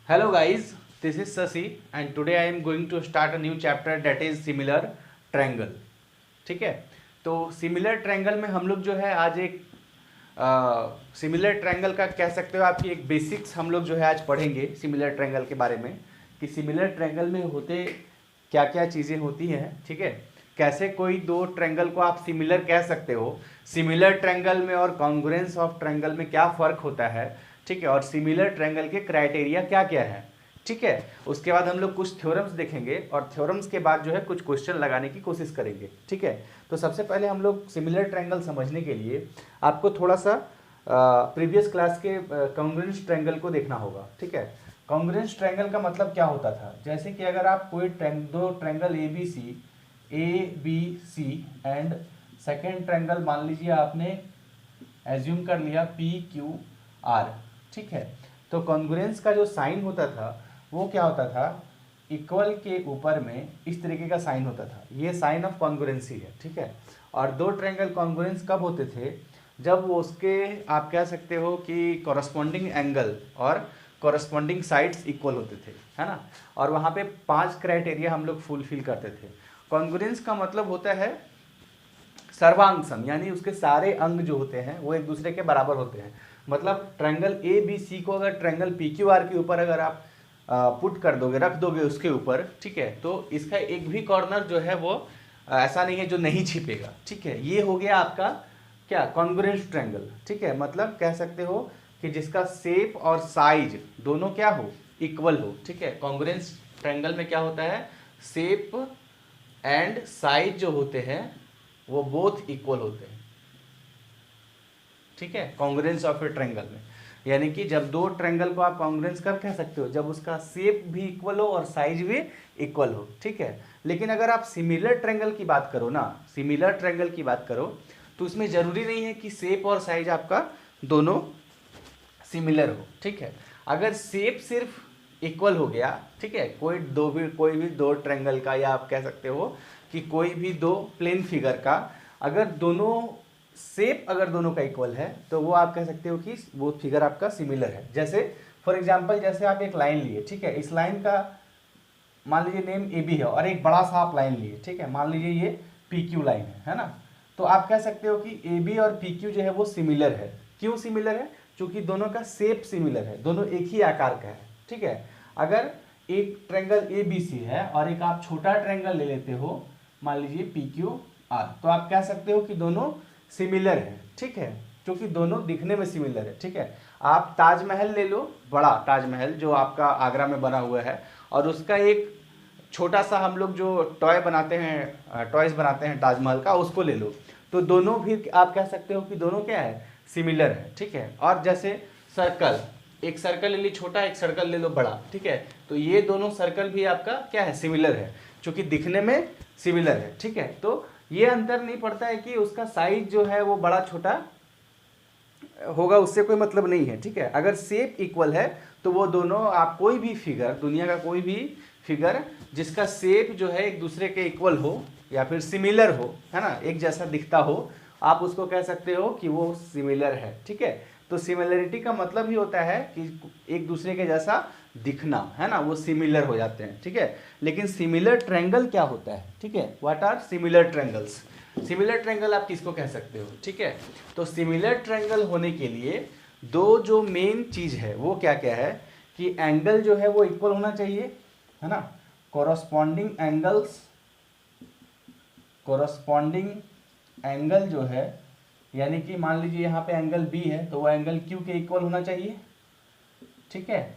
Hello guys, this is Sasi and today I am going to start a new chapter that is similar triangle. ठीक है, तो similar triangle में हम लोग जो है आज एक सिमिलर ट्रायंगल का कह सकते हो आपकी एक बेसिक्स हम लोग जो है आज पढ़ेंगे सिमिलर ट्रायंगल के बारे में कि सिमिलर ट्रायंगल में होते क्या क्या चीज़ें होती हैं। ठीक है, कैसे कोई दो ट्रायंगल को आप सिमिलर कह सकते हो, सिमिलर ट्रायंगल में और कॉन्ग्रुएंस ऑफ ट्रायंगल में क्या फ़र्क होता है। ठीक है, और सिमिलर ट्रायंगल के क्राइटेरिया क्या क्या है। ठीक है, उसके बाद हम लोग कुछ थ्योरम्स देखेंगे और थ्योरम्स के बाद जो है कुछ क्वेश्चन लगाने की कोशिश करेंगे। ठीक है, तो सबसे पहले हम लोग सिमिलर ट्रायंगल समझने के लिए आपको थोड़ा सा प्रीवियस क्लास के कॉन्ग्रुएंस ट्रायंगल को देखना होगा। ठीक है, कॉन्ग्रुएंस ट्रायंगल का मतलब क्या होता था, जैसे कि अगर आप कोई दो triangle A B C and second triangle मान लीजिए आपने एज्यूम कर लिया पी क्यू आर। ठीक है, तो कॉन्ग्रुएंस का जो साइन होता था वो क्या होता था, इक्वल के ऊपर में इस तरीके का साइन होता था, ये साइन ऑफ कॉन्ग्रुएंसी है। ठीक है, और दो ट्रायंगल कॉन्ग्रुएंस कब होते थे, जब वो उसके आप कह सकते हो कि कॉरस्पॉन्डिंग एंगल और कॉरस्पॉन्डिंग साइड्स इक्वल होते थे, है ना। और वहाँ पे 5 क्राइटेरिया हम लोग फुलफिल करते थे। कॉन्ग्रुएंस का मतलब होता है सर्वांग सम, यानी उसके सारे अंग जो होते हैं वो एक दूसरे के बराबर होते हैं। मतलब ट्रायंगल ए बी सी को अगर ट्रायंगल पी क्यू आर के ऊपर अगर आप पुट कर दोगे, रख दोगे उसके ऊपर, ठीक है, तो इसका एक भी कॉर्नर जो है वो ऐसा नहीं है जो नहीं छिपेगा। ठीक है, ये हो गया आपका क्या, कॉन्ग्रुएंस ट्रायंगल। ठीक है, मतलब कह सकते हो कि जिसका शेप और साइज दोनों क्या हो, इक्वल हो। ठीक है, कॉन्ग्रुएंस ट्रायंगल में क्या होता है, शेप एंड साइज जो होते हैं वो बोथ इक्वल होते हैं। ठीक है, कॉन्ग्रुएंस ऑफ ए ट्रायंगल में, यानी कि जब दो ट्रायंगल को आप कॉन्ग्रुएंस कब कह सकते हो, जब उसका शेप भी इक्वल हो और साइज भी इक्वल हो। ठीक है, लेकिन अगर आप सिमिलर ट्रायंगल की बात करो ना, सिमिलर ट्रायंगल की बात करो तो उसमें जरूरी नहीं है कि शेप और साइज आपका दोनों सिमिलर हो। ठीक है, अगर शेप सिर्फ इक्वल हो गया, ठीक है, कोई भी दो ट्रायंगल का, या आप कह सकते हो कि कोई भी दो प्लेन फिगर का अगर दोनों शेप अगर दोनों का इक्वल है तो वो आप कह सकते हो कि वो फिगर आपका सिमिलर है। जैसे फॉर एग्जांपल, जैसे आप एक लाइन लिए, ठीक है, इस लाइन का मान लीजिए नेम ए बी है और एक बड़ा सा आप लाइन लिए, ठीक है, मान लीजिए ये पी क्यू लाइन है ना, तो आप कह सकते हो कि ए बी और पी क्यू जो है वो सिमिलर है। क्यों सिमिलर है, क्योंकि दोनों का शेप सिमिलर है, दोनों एक ही आकार का है। ठीक है, अगर एक ट्रायंगल ए बी सी है और एक आप छोटा ट्रायंगल ले लेते हो, मान लीजिए पी क्यू आर, तो आप कह सकते हो कि दोनों सिमिलर है। ठीक है, क्योंकि दोनों दिखने में सिमिलर है। ठीक है, आप ताजमहल ले लो, बड़ा ताजमहल जो आपका आगरा में बना हुआ है, और उसका एक छोटा सा हम लोग जो टॉय बनाते हैं, टॉयज बनाते हैं ताजमहल का, उसको ले लो, तो दोनों भी आप कह सकते हो कि दोनों क्या है, सिमिलर है। ठीक है, और जैसे सर्कल, एक सर्कल ले ली छोटा, एक सर्कल ले लो बड़ा, ठीक है, तो ये दोनों सर्कल भी आपका क्या है, सिमिलर है, क्योंकि दिखने में सिमिलर है। ठीक है, तो ये अंतर नहीं पड़ता है कि उसका साइज जो है वो बड़ा छोटा होगा, उससे कोई मतलब नहीं है। ठीक है, अगर शेप इक्वल है तो वो दोनों, आप कोई भी फिगर, दुनिया का कोई भी फिगर जिसका शेप जो है एक दूसरे के इक्वल हो या फिर सिमिलर हो, है ना, एक जैसा दिखता हो, आप उसको कह सकते हो कि वो सिमिलर है। ठीक है, तो सिमिलरिटी का मतलब ही होता है कि एक दूसरे के जैसा दिखना, है ना, वो सिमिलर हो जाते हैं। ठीक है, लेकिन सिमिलर ट्रायंगल क्या होता है, ठीक है, what are similar triangles, similar triangle आप किसको कह सकते हो। ठीक है, तो सिमिलर ट्रायंगल होने के लिए दो जो मेन चीज है वो क्या क्या है, कि एंगल जो है वो इक्वल होना चाहिए, है ना, कोरस्पॉन्डिंग एंगल्स, कोरस्पॉन्डिंग एंगल जो है, यानी कि मान लीजिए यहाँ पे एंगल बी है तो वो एंगल क्यू के इक्वल होना चाहिए। ठीक है,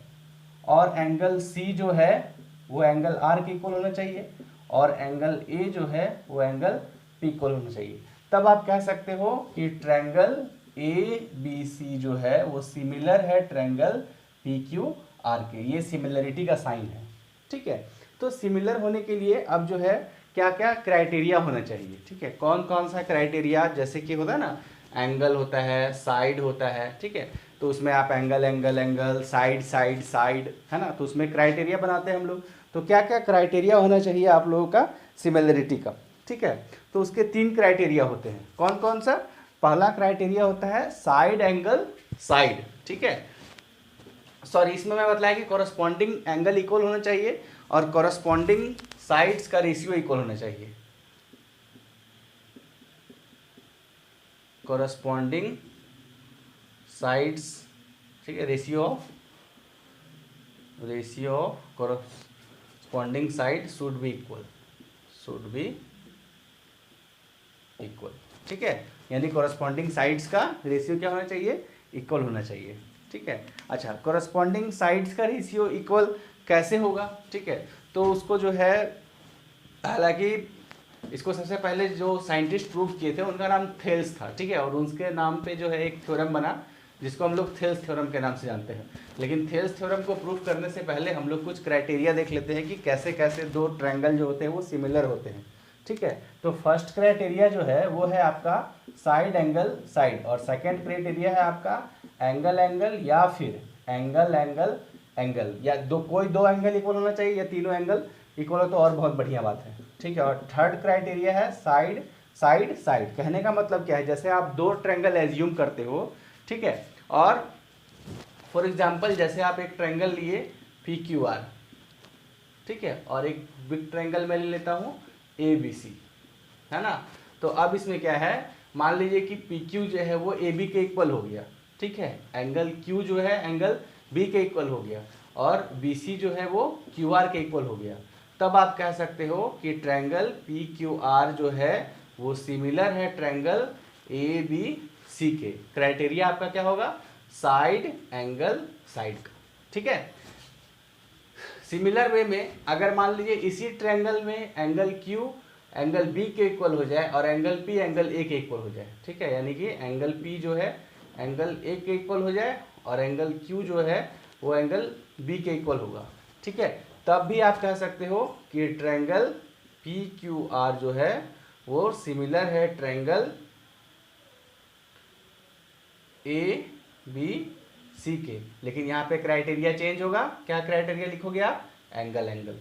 और एंगल सी जो है वो एंगल आर के इक्वल होना चाहिए, और एंगल ए जो है वो एंगल पी इक्वल होना चाहिए। तब आप कह सकते हो कि ट्रायंगल ए बी सी जो है वो सिमिलर है ट्रायंगल पी क्यू आर के, ये सिमिलरिटी का साइन है। ठीक है, तो सिमिलर होने के लिए अब जो है क्या क्या क्राइटेरिया होना चाहिए। ठीक है, कौन कौन सा क्राइटेरिया, जैसे कि होता है ना, एंगल होता है, साइड होता है। ठीक है, तो उसमें आप angle angle angle, side side side, है ना, तो उसमें क्राइटेरिया बनाते हैं हम लोग। तो क्या क्या क्राइटेरिया होना चाहिए आप लोगों का सिमिलरिटी का। ठीक है, तो उसके 3 क्राइटेरिया होते हैं, कौन कौन सा, पहला क्राइटेरिया होता है साइड एंगल साइड। ठीक है, सॉरी, इसमें मैं बतलाया कि कॉरस्पॉन्डिंग एंगल इक्वल होना चाहिए और कॉरस्पॉन्डिंग साइड्स का रेशियो इक्वल होना चाहिए। कॉरस्पॉन्डिंग साइड्स, ठीक है, ratio of corresponding side should be equal, ठीक है, यानी कॉरस्पॉन्डिंग साइड्स का रेशियो क्या होना चाहिए, इक्वल होना चाहिए, ठीक है। अच्छा, कॉरस्पॉन्डिंग साइड्स का रेशियो इक्वल कैसे होगा, ठीक है, तो उसको जो है, हालांकि इसको सबसे पहले जो साइंटिस्ट प्रूव किए थे उनका नाम थेल्स था, ठीक है, और उसके नाम पे जो है एक थ्योरम बना जिसको हम लोग थेल्स थ्योरम के नाम से जानते हैं। लेकिन थेल्स थ्योरम को प्रूव करने से पहले हम लोग कुछ क्राइटेरिया देख लेते हैं कि कैसे कैसे दो ट्रायंगल जो होते हैं वो सिमिलर होते हैं, ठीक है। तो फर्स्ट क्राइटेरिया जो है वो है आपका साइड एंगल साइड, और सेकेंड क्राइटेरिया है आपका एंगल एंगल या फिर एंगल एंगल एंगल, या कोई दो एंगल इक्वल होना चाहिए या तीनों एंगल इक्वल हो तो और बहुत बढ़िया बात है, ठीक है। और थर्ड क्राइटेरिया है साइड साइड साइड। कहने का मतलब क्या है, जैसे आप दो ट्रायंगल एज्यूम करते हो, ठीक है, और फॉर एग्जांपल जैसे आप एक ट्रायंगल लिए पी क्यू आर, ठीक है, और एक बिग ट्रायंगल मैं ले लेता हूँ ए बी सी, है ना। तो अब इसमें क्या है, मान लीजिए कि पी क्यू जो है वो ए बी के इक्वल हो गया, ठीक है, एंगल क्यू जो है एंगल बी के इक्वल हो गया, और बी सी जो है वो क्यू आर के इक्वल हो गया। तब आप कह सकते हो कि ट्रायंगल पी क्यू आर जो है वो सिमिलर है ट्रायंगल ए बी सी के। क्राइटेरिया आपका क्या होगा, साइड एंगल साइड का, ठीक है। सिमिलर वे में अगर मान लीजिए इसी ट्रायंगल में एंगल क्यू एंगल बी के इक्वल हो जाए और एंगल पी एंगल ए के इक्वल हो जाए, ठीक है, यानी कि एंगल पी जो है एंगल ए के इक्वल हो जाए और एंगल क्यू जो है वो एंगल बी के इक्वल होगा, ठीक है, तब भी आप कह सकते हो कि ट्रायंगल पी क्यू आर जो है वो सिमिलर है ट्रायंगल ए बी सी के। लेकिन यहाँ पे क्राइटेरिया चेंज होगा, क्या क्राइटेरिया लिखोगे आप, एंगल एंगल,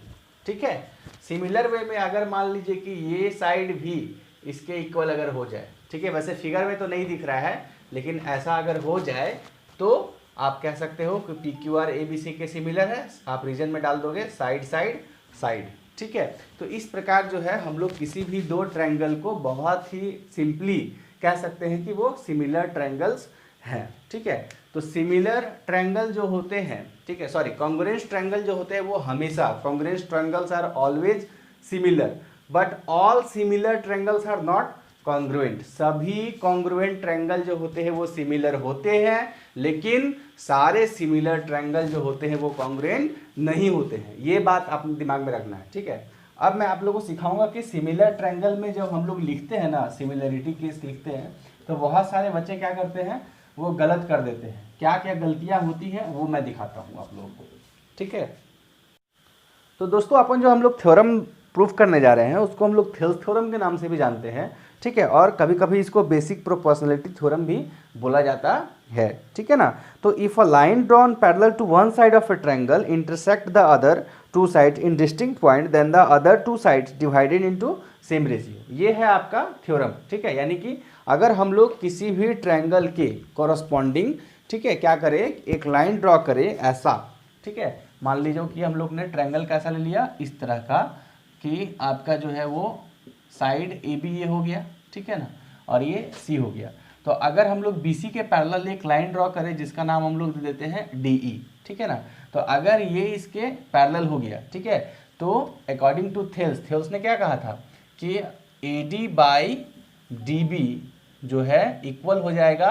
ठीक है। सिमिलर वे में अगर मान लीजिए कि ये साइड भी इसके इक्वल अगर हो जाए, ठीक है, वैसे फिगर में तो नहीं दिख रहा है लेकिन ऐसा अगर हो जाए तो आप कह सकते हो कि P Q R A B C के सिमिलर है, आप रीजन में डाल दोगे साइड साइड साइड, ठीक है। तो इस प्रकार जो है हम लोग किसी भी दो ट्रायंगल को बहुत ही सिंपली कह सकते हैं कि वो सिमिलर ट्रायंगल्स हैं, ठीक है। तो सिमिलर ट्रायंगल जो होते हैं, ठीक है, सॉरी, कॉन्ग्रुएंट ट्रायंगल जो होते हैं वो हमेशा, congruent triangles are always similar, but all similar triangles are not congruent. सभी कॉन्ग्रुएंट ट्रायंगल जो होते हैं वो सिमिलर होते हैं, लेकिन सारे सिमिलर ट्रायंगल जो होते हैं वो कॉन्ग्रुएंट नहीं होते हैं। ये बात अपने दिमाग में रखना है, ठीक है। अब मैं आप लोगों को सिखाऊंगा कि सिमिलर ट्रायंगल में जब हम लोग लिखते हैं ना, सिमिलरिटी केस लिखते हैं, तो बहुत सारे बच्चे क्या करते हैं, वो गलत कर देते हैं। क्या क्या गलतियां होती हैं वो मैं दिखाता हूं आप लोगों को, ठीक है। तो दोस्तों अपन जो हम लोग थ्योरम प्रूफ करने जा रहे हैं उसको हम लोग थेल्स थ्योरम के नाम से भी जानते हैं, ठीक है, और कभी कभी इसको बेसिक प्रोपोर्शनलिटी थ्योरम भी बोला जाता है, ठीक है ना। तो if a line drawn parallel to one side of a triangle intersect the other two side in distinct point, then the other two sides divided into same ratio. ये है आपका थ्योरम, ठीक है। यानी कि अगर हम लोग किसी भी ट्रायंगल के कॉरस्पॉन्डिंग, ठीक है, क्या करें, एक लाइन ड्रॉ करें ऐसा, ठीक है, मान लीजिए कि हम लोग ने ट्रायंगल कैसा ले लिया, इस तरह का, कि आपका जो है वो साइड ए बी ये हो गया, ठीक है ना, और ये सी हो गया। तो अगर हम लोग बी सी के पैरेलल एक लाइन ड्रॉ करें जिसका नाम हम लोग दे देते हैं डी ई, ठीक है ना, तो अगर ये इसके पैरेलल हो गया, ठीक है, तो अकॉर्डिंग टू थेल्स ने क्या कहा था कि A D by D B जो है इक्वल हो जाएगा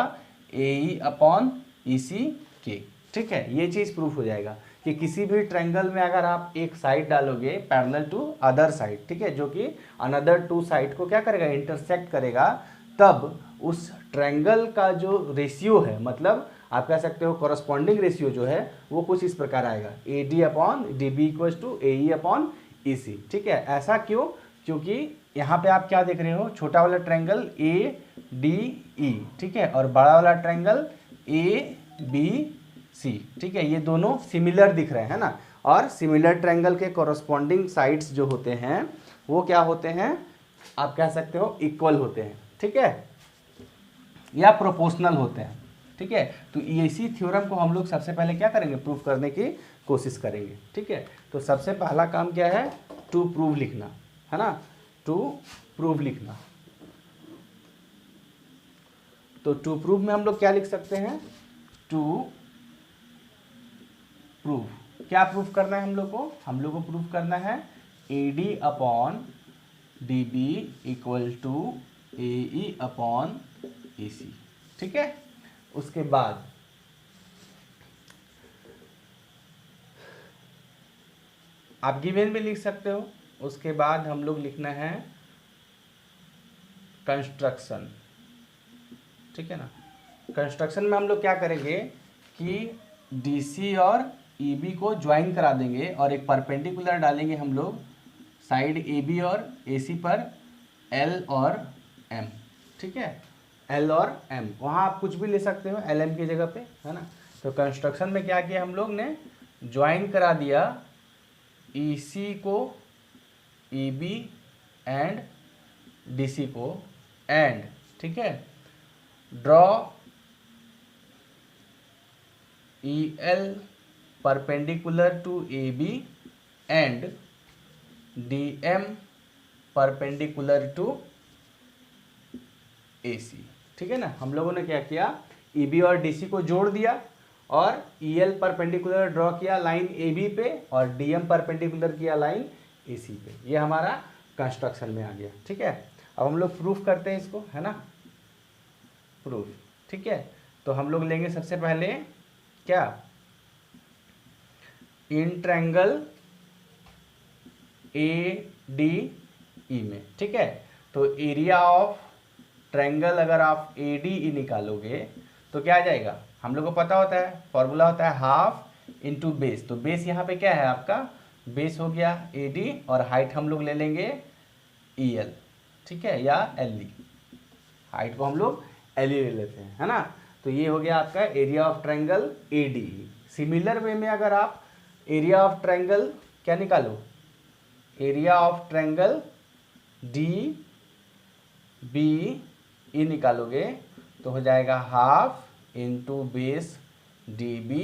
ए ई अपॉन ई सी के, ठीक है। ये चीज़ प्रूफ हो जाएगा कि किसी भी ट्रायंगल में अगर आप एक साइड डालोगे पैरेलल टू अदर साइड, ठीक है, जो कि अनदर टू साइड को क्या करेगा, इंटरसेक्ट करेगा, तब उस ट्रायंगल का जो रेशियो है, मतलब आप कह सकते हो कॉरस्पॉन्डिंग रेशियो जो है वो कुछ इस प्रकार आएगा, A D upon D B equal to A E upon E C, ठीक है। ऐसा क्यों, क्योंकि यहाँ पे आप क्या देख रहे हो, छोटा वाला ट्रायंगल ए डी ई, ठीक है, और बड़ा वाला ट्रायंगल ए बी सी, ठीक है, ये दोनों सिमिलर दिख रहे हैं ना। और सिमिलर ट्रायंगल के कॉरस्पॉन्डिंग साइड्स जो होते हैं वो क्या होते हैं, आप कह सकते हो इक्वल होते हैं, ठीक है, या प्रोपोर्शनल होते हैं, ठीक है। तो इसी थ्योरम को हम लोग सबसे पहले क्या करेंगे, प्रूफ करने की कोशिश करेंगे, ठीक है। तो सबसे पहला काम क्या है, टू प्रूव लिखना है ना, टू प्रूव लिखना। तो टू प्रूव में हम लोग क्या लिख सकते हैं, टू प्रूव, क्या प्रूफ करना है हम लोग को प्रूफ करना है AD upon DB equal to AE upon AC, ठीक है। उसके बाद आप गिवन भी लिख सकते हो। उसके बाद हम लोग लिखना है कंस्ट्रक्शन, ठीक है ना। कंस्ट्रक्शन में हम लोग क्या करेंगे कि DC और EB को ज्वाइन करा देंगे और एक परपेंडिकुलर डालेंगे हम लोग साइड AB और AC पर L और M, ठीक है, L और M, वहाँ आप कुछ भी ले सकते हो LM की जगह पे, है ना। तो कंस्ट्रक्शन में क्या किया हम लोग ने, ज्वाइन करा दिया EC को EB एंड DC को एंड, ठीक है, draw EL perpendicular to AB and DM perpendicular to AC, ठीक है ना। हम लोगों ने क्या किया, EB और DC को जोड़ दिया और EL परपेंडिकुलर ड्रॉ किया लाइन AB पे और DM परपेंडिकुलर किया लाइन AC पे। ये हमारा कंस्ट्रक्शन में आ गया, ठीक है। अब हम लोग प्रूफ करते हैं इसको, है ना, प्रूफ, ठीक है। तो हम लोग लेंगे सबसे पहले क्या, इन ट्रायंगल ADE में, ठीक है। तो एरिया ऑफ ट्रायंगल अगर आप ADE निकालोगे तो क्या आ जाएगा, हम लोग को पता होता है, फॉर्मूला होता है हाफ इंटू बेस। तो बेस यहाँ पे क्या है आपका, बेस हो गया AD और हाइट हम लोग ले लेंगे EL, ठीक है, या LE, हाइट को हम लोग LE ले लेते हैं, है ना। तो ये हो गया आपका area of triangle ADE। Similar way में अगर आप एरिया ऑफ ट्रायंगल क्या निकालो, एरिया ऑफ ट्रायंगल DBE निकालोगे तो हो जाएगा हाफ इंटू बेस DB,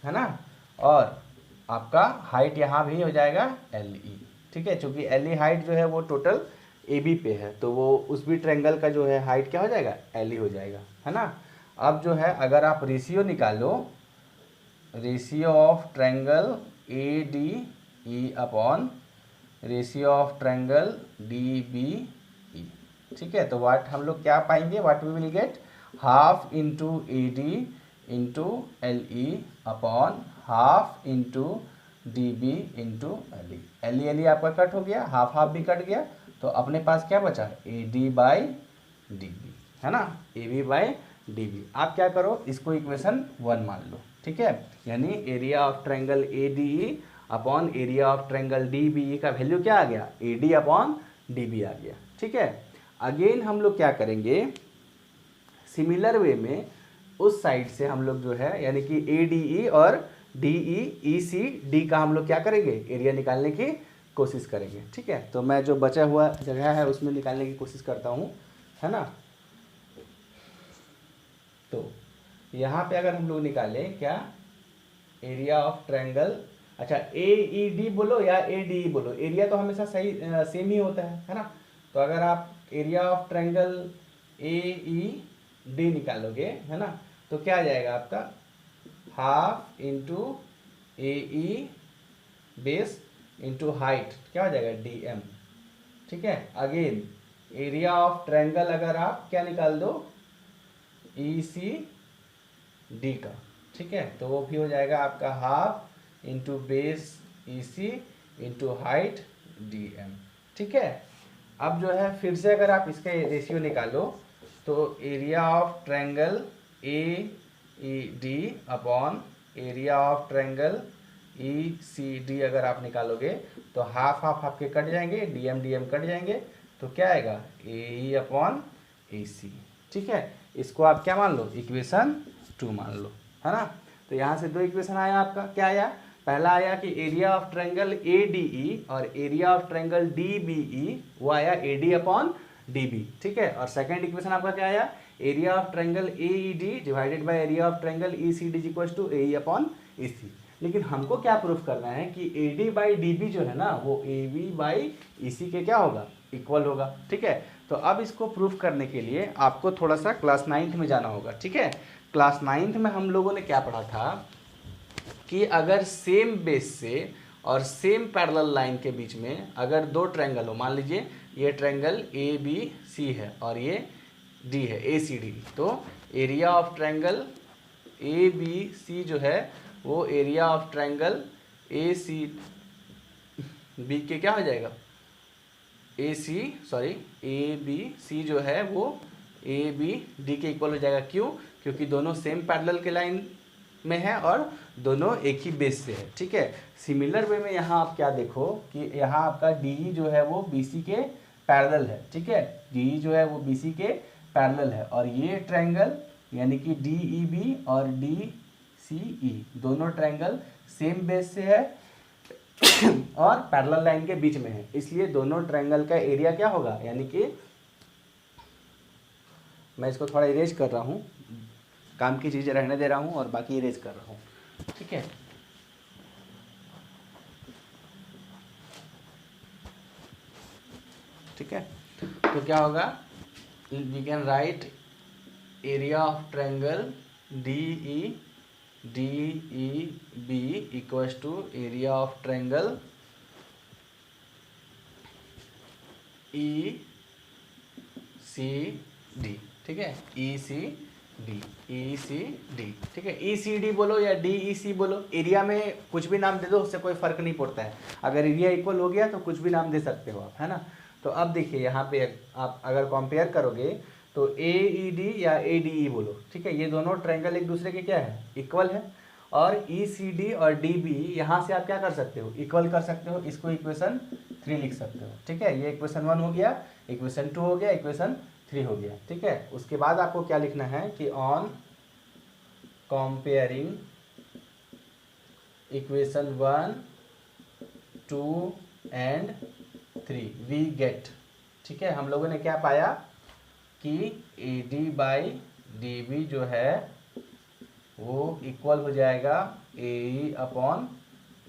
है ना, और आपका हाइट यहाँ भी हो जाएगा LE, ठीक है। चूंकि LE हाइट जो है वो टोटल AB पे है, तो वो उस भी ट्रायंगल का जो है हाइट क्या हो जाएगा, LE हो जाएगा, है ना। अब जो है अगर आप रेशियो निकालो, ratio of triangle ADE upon ratio of triangle DBE, ठीक है। तो वाट हम लोग क्या पाएंगे, what we will get, half into AD into LE upon half into DB into LE। LE आपका कट हो गया, हाफ हाफ भी कट गया, तो अपने पास क्या बचा, AD बाई DB, है ना, AB बाई DB। आप क्या करो, इसको इक्वेशन 1 मान लो, ठीक है। यानी area of triangle ADE upon area of triangle DBE का वैल्यू क्या आ गया, AD अपॉन DB आ गया, ठीक है। अगेन हम लोग क्या करेंगे, सिमिलर वे में उस साइड से हम लोग जो है यानी कि ADE और DE ECD का हम लोग क्या करेंगे, एरिया निकालने की कोशिश करेंगे, ठीक है। तो मैं जो बचा हुआ जगह है उसमें निकालने की कोशिश करता हूँ, है ना। तो यहाँ पे अगर हम लोग निकालें क्या, एरिया ऑफ ट्रायंगल, अच्छा AED बोलो या ADE बोलो, एरिया तो हमेशा सही सेम ही होता है ना। तो अगर आप एरिया ऑफ ट्रायंगल AED निकालोगे, है ना, तो क्या आ जाएगा आपका, half into AE base into height क्या हो जाएगा DM, ठीक है। अगेन एरिया ऑफ ट्रायंगल अगर आप क्या निकाल दो, ECD का, ठीक है, तो वो भी हो जाएगा आपका half into base EC into height DM, ठीक है। अब जो है फिर से अगर आप इसका रेशियो निकालो तो area of triangle AED upon area of triangle ECD अगर आप निकालोगे तो हाफ हाफ आपके कट जाएंगे, DM कट जाएंगे, तो क्या आएगा, AE अपॉन AC, ठीक है। इसको आप क्या मान लो, इक्वेशन 2 मान लो, है ना। तो यहाँ से 2 इक्वेशन आया आपका, क्या आया, पहला आया कि एरिया ऑफ ट्रायंगल ADE और एरिया ऑफ ट्रायंगल DBE वो आया AD अपॉन DB, ठीक है। और सेकंड इक्वेशन आपका क्या आया, area of triangle AED divided by area of triangle ECD is equal to AE upon EC। लेकिन हमको क्या प्रूफ करना है कि AD बाई DB जो है ना वो AB बाई EC के क्या होगा, इक्वल होगा। ठीक है, तो अब इसको प्रूफ करने के लिए आपको थोड़ा सा क्लास 9th में जाना होगा। ठीक है, क्लास 9th में हम लोगों ने क्या पढ़ा था कि अगर सेम बेस से और सेम पैरेलल लाइन के बीच में अगर दो ट्रायंगल हो, मान लीजिए ये ट्रायंगल ABC है और ये D है ACD, तो एरिया ऑफ ट्रायंगल ABC जो है वो एरिया ऑफ ट्रायंगल ACB के क्या हो जाएगा, ABC जो है वो ABD के इक्वल हो जाएगा। क्यों? क्योंकि दोनों सेम पैरेलल के लाइन में है और दोनों एक ही बेस से है। ठीक है, सिमिलर वे में यहाँ आप क्या देखो कि यहाँ आपका DE जो है वो BC के पैरेलल है। ठीक है, DE जो है वो BC के पैरेलल है और ये ट्रायंगल यानी कि DEB और DCE दोनों ट्रायंगल सेम बेस से है और पैरेलल लाइन के बीच में है, इसलिए दोनों ट्रायंगल का एरिया क्या होगा, यानी कि मैं इसको थोड़ा इरेज कर रहा हूँ, काम की चीज़ें रहने दे रहा हूँ और बाकी इरेज कर रहा हूँ। ठीक है, ठीक है, तो क्या होगा, we can write area of triangle DEB equals to area of triangle ECD। ठीक है, ECD, ठीक है, ECD बोलो या DEC बोलो, एरिया में कुछ भी नाम दे दो, उससे कोई फर्क नहीं पड़ता है। अगर एरिया इक्वल हो गया तो कुछ भी नाम दे सकते हो आप, है ना। तो अब देखिए यहाँ पे आप अगर कंपेयर करोगे तो AED या ADE बोलो। ठीक है, ये दोनों ट्रायंगल एक दूसरे के क्या है, इक्वल है। और ECD और DB यहाँ से आप क्या कर सकते हो, इक्वल कर सकते हो, इसको इक्वेशन 3 लिख सकते हो। ठीक है, ये इक्वेशन 1 हो गया, इक्वेशन 2 हो गया, इक्वेशन 3 हो गया। ठीक है, उसके बाद आपको क्या लिखना है कि on comparing equation 1, 2 and 3 we get. ठीक है, हम लोगों ने क्या पाया कि AD बाई DB जो है वो इक्वल हो जाएगा AE अपॉन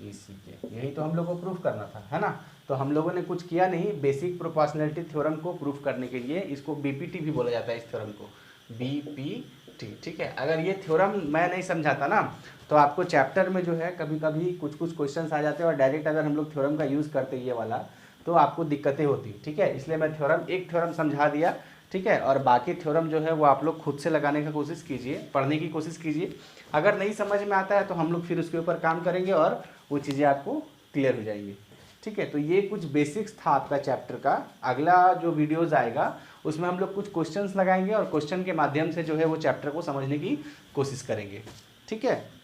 EC के। यही तो हम लोग को प्रूफ करना था, है ना। तो हम लोगों ने कुछ किया नहीं, बेसिक प्रोपोर्शनैलिटी थ्योरम को प्रूफ करने के लिए, इसको BPT भी बोला जाता है, इस थ्योरम को BPT। ठीक है, अगर ये थ्योरम मैं नहीं समझाता ना तो आपको चैप्टर में जो है कभी कभी कुछ क्वेश्चंस आ जाते हैं और डायरेक्ट अगर हम लोग थ्योरम का यूज़ करते ये वाला तो आपको दिक्कतें होती। ठीक है, इसलिए मैं एक थ्योरम समझा दिया। ठीक है, और बाकी थ्योरम जो है वो आप लोग खुद से लगाने का कोशिश कीजिए, पढ़ने की कोशिश कीजिए। अगर नहीं समझ में आता है तो हम लोग फिर उसके ऊपर काम करेंगे और वो चीज़ें आपको क्लियर हो जाएंगी। ठीक है, तो ये कुछ बेसिक्स था आपका चैप्टर का। अगला जो वीडियोज़ आएगा उसमें हम लोग कुछ क्वेश्चंस लगाएंगे और क्वेश्चन के माध्यम से जो है वो चैप्टर को समझने की कोशिश करेंगे। ठीक है।